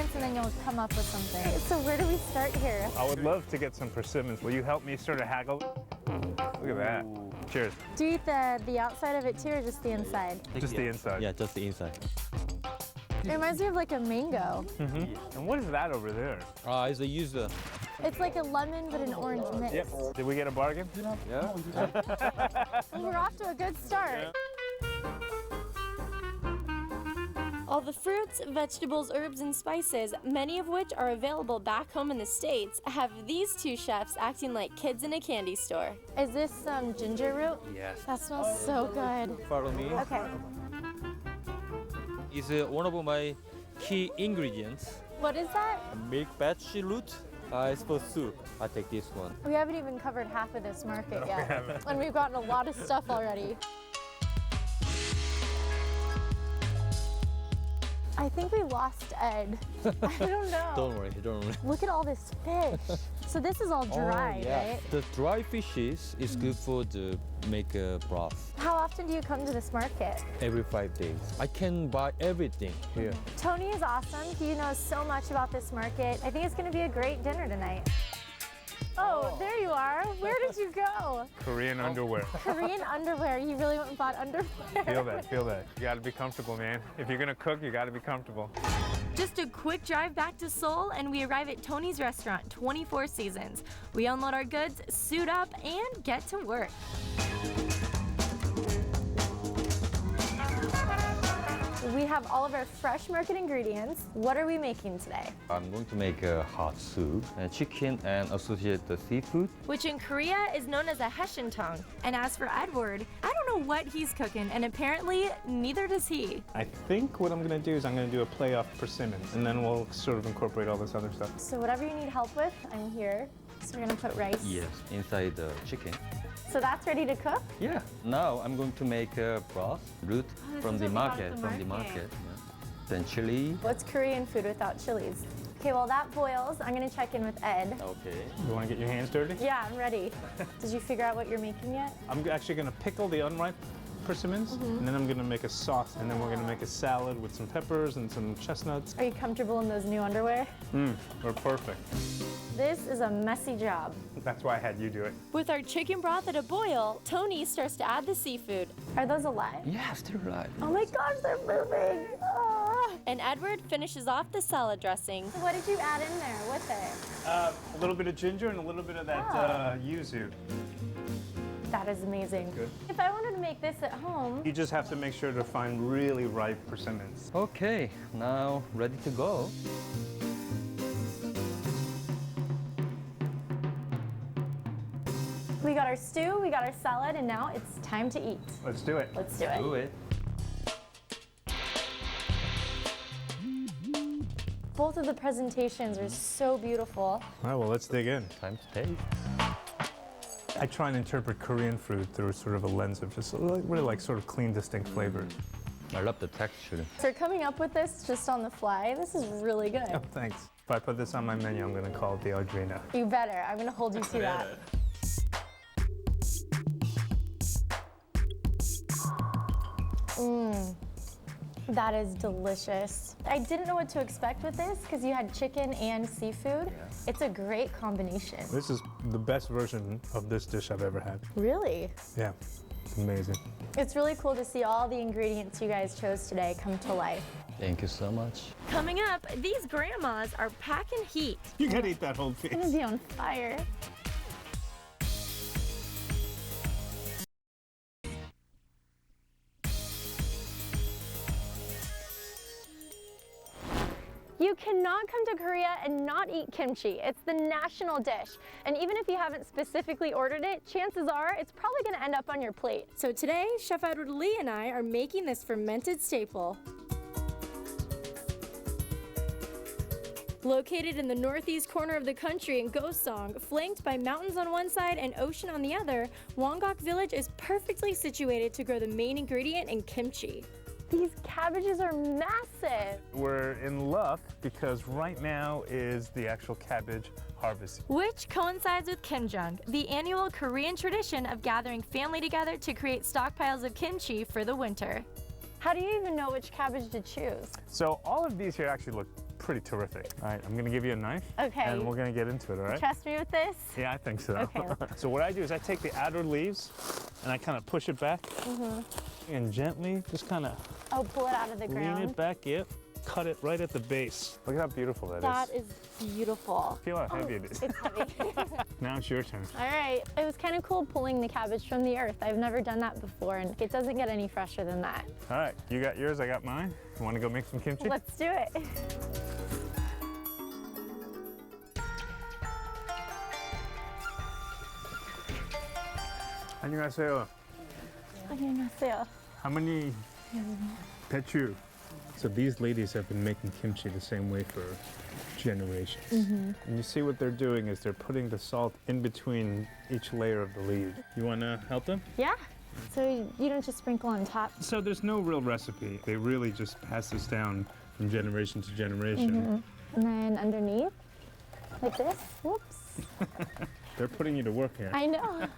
ingredients and then you'll come up with something. So where do we start here? I would love to get some persimmons. Will you help me sort of haggle? Look at that. Cheers. Do you eat the outside of it too, or just the inside? Just the inside. Yeah, just the inside. It reminds me of like a mango. And what is that over there? It's a used It's like a lemon but an orange mix. Yep. Did we get a bargain? Yeah. Well, we're off to a good start. All the fruits, vegetables, herbs, and spices, many of which are available back home in the States, have these two chefs acting like kids in a candy store. Is this some ginger root? Yes. That smells so good. Follow me. Okay. It's one of my key ingredients. What is that? Milk batch root. It's for soup. I take this one. We haven't even covered half of this market yet. And we've gotten a lot of stuff already. I think we lost Ed. I don't know. Don't worry, don't worry. Look at all this fish. So this is all dry, right? The dry fishes is good for the make a broth. How often do you come to this market? Every 5 days. I can buy everything here. Tony is awesome. He knows so much about this market. I think it's going to be a great dinner tonight. Oh, there you are. Where did you go? Korean underwear. Korean underwear. You really went and bought underwear. Feel that, feel that. You gotta be comfortable, man. If you're gonna cook, you gotta be comfortable. Just a quick drive back to Seoul, and we arrive at Tony's restaurant, 24 Seasons. We unload our goods, suit up, and get to work. We have all of our fresh market ingredients. What are we making today? I'm going to make a hot soup, and chicken and associated seafood. Which in Korea is known as a haesintong. And as for Edward, I don't know what he's cooking, and apparently neither does he. I think what I'm gonna do is I'm gonna do a play off persimmons, and then we'll sort of incorporate all this other stuff. So whatever you need help with, I'm here. So we're gonna put rice. Yes, inside the chicken. So that's ready to cook? Yeah. Now I'm going to make a broth root from is the what we got at market. the From the market. market. Yeah. Then chili. What's Korean food without chilies? Okay, while that boils, I'm gonna check in with Ed. Okay. You wanna get your hands dirty? Yeah, I'm ready. Did you figure out what you're making yet? I'm actually gonna pickle the unripe persimmons, and then I'm gonna make a sauce, and then we're gonna make a salad with some peppers and some chestnuts. Are you comfortable in those new underwear? They're perfect. This is a messy job. That's why I had you do it. With our chicken broth at a boil, Tony starts to add the seafood. Are those alive? Yeah, still alive. Oh my gosh, they're moving. Ah. And Edward finishes off the salad dressing. So what did you add in there with it? A little bit of ginger and a little bit of that yuzu. That is amazing. Good. If I wanted to make this at home, You just have to make sure to find really ripe persimmons. Okay, now ready to go. we got our stew, we got our salad, and now it's time to eat. Let's do it. Let's do it. Do it. Both of the presentations are so beautiful. All right, well, let's dig in. Time to taste. I try and interpret Korean food through sort of a lens of just really like sort of clean, distinct flavors. I love the texture. So coming up with this just on the fly, this is really good. Oh, thanks. If I put this on my menu, I'm gonna call it the Audrina. You better. I'm gonna hold you to that. That is delicious. I didn't know what to expect with this because you had chicken and seafood. It's a great combination. This is the best version of this dish I've ever had. Really? Yeah, it's amazing. It's really cool to see all the ingredients you guys chose today come to life. Thank you so much. Coming up, these grandmas are packing heat. You gotta eat that whole piece. It's gonna be on fire. You cannot come to Korea and not eat kimchi. It's the national dish. And even if you haven't specifically ordered it, chances are it's probably gonna end up on your plate. So today, Chef Edward Lee and I are making this fermented staple. Located in the northeast corner of the country in Gosong, flanked by mountains on one side and ocean on the other, Wonggok Village is perfectly situated to grow the main ingredient in kimchi. These cabbages are massive. We're in luck because right now is the actual cabbage harvest. Which coincides with Kimjung, the annual Korean tradition of gathering family together to create stockpiles of kimchi for the winter. How do you even know which cabbage to choose? So all of these here actually look pretty terrific. All right, I'm gonna give you a knife. Okay. And we're gonna get into it, all right? Trust me with this? Yeah, I think so. Okay. So what I do is I take the outer leaves and I kind of push it back and gently just kind of Oh, pull it out of the lean ground. it back, yep. cut it right at the base. Look how beautiful that is. That is beautiful. Feel how heavy it is. It's heavy. Now it's your turn. All right. It was kind of cool pulling the cabbage from the earth. I've never done that before, and it doesn't get any fresher than that. All right, you got yours, I got mine. You want to go make some kimchi? Let's do it. 안녕하세요. 안녕하세요. How many 배추? So these ladies have been making kimchi the same way for generations. And you see what they're doing is they're putting the salt in between each layer of the leaf. You want to help them? Yeah. So you don't just sprinkle on top. So there's no real recipe. They really just pass this down from generation to generation. And then underneath, like this. Whoops. They're putting you to work here. I know.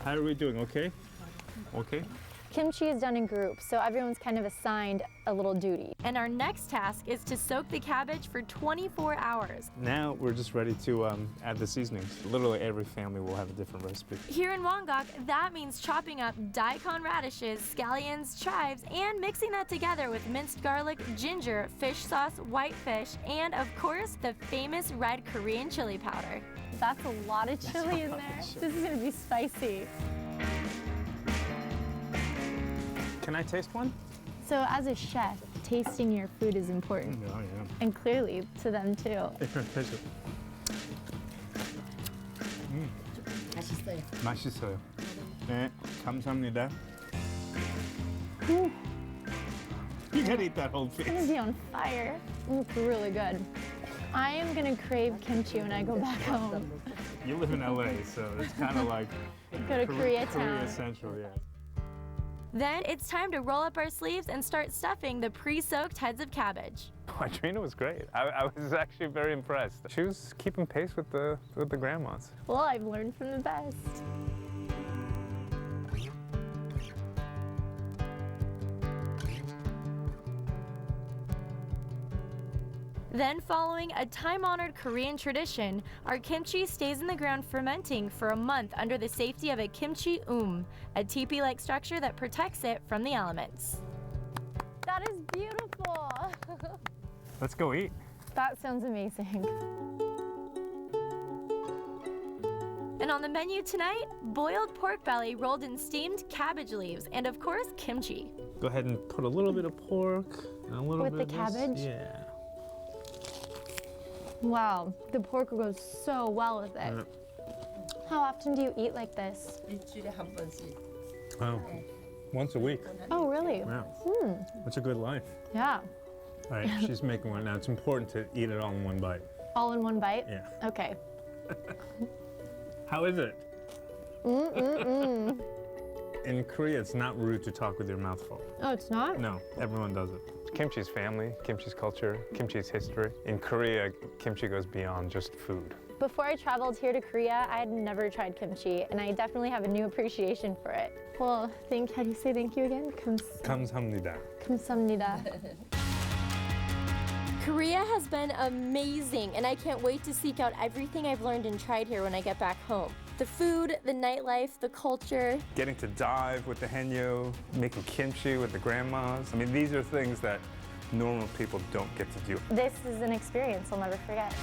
How are we doing? Okay? Okay? Kimchi is done in groups, so everyone's kind of assigned a little duty. And our next task is to soak the cabbage for 24 hours. Now we're just ready to add the seasonings. Literally every family will have a different recipe. Here in Wongok, that means chopping up daikon radishes, scallions, chives, and mixing that together with minced garlic, ginger, fish sauce, white fish, and of course, the famous red Korean chili powder. That's a lot of chili in there. This is gonna be spicy. Can I taste one? So as a chef, tasting your food is important. Oh, yeah. And clearly to them too. Here, taste it. 맛있어요. 네, 감사합니다. You gotta eat that whole It's gonna piece. be on fire. It's really good. I am gonna crave kimchi when I go back home. You live in LA, so it's kind of like Go to Koreatown. Korea Central, yeah. Then it's time to roll up our sleeves and start stuffing the pre-soaked heads of cabbage. Trina was great. I was actually very impressed. She was keeping pace with the grandmas. Well, I've learned from the best. Then, following a time-honored Korean tradition, our kimchi stays in the ground fermenting for a month under the safety of a kimchi a teepee-like structure that protects it from the elements. That is beautiful. Let's go eat. That sounds amazing. And on the menu tonight, boiled pork belly rolled in steamed cabbage leaves, and of course, kimchi. Go ahead and put a little bit of pork and a little With bit the of this. cabbage? Yeah. Wow, the pork goes so well with it. How often do you eat like this? 일주일에 한 번씩. Oh, once a week. Oh, really? Yeah. That's a good life. Yeah. All right, she's making one now. It's important to eat it all in one bite. All in one bite? Yeah. Okay. How is it? In Korea, it's not rude to talk with your mouth full. Oh, it's not? No, everyone does it. Kimchi's family, kimchi's culture, kimchi's history. In Korea, kimchi goes beyond just food. Before I traveled here to Korea, I had never tried kimchi, and I definitely have a new appreciation for it. Well, how do you say thank you again? 감사합니다. 감사합니다. Korea has been amazing, and I can't wait to seek out everything I've learned and tried here when I get back home. The food, the nightlife, the culture. Getting to dive with the henyo, making kimchi with the grandmas. I mean, these are things that normal people don't get to do. This is an experience I'll never forget.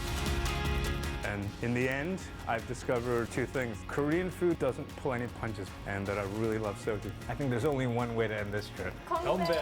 And in the end, I've discovered two things. Korean food doesn't pull any punches, and that I really love soju. I think there's only one way to end this trip. Gombe!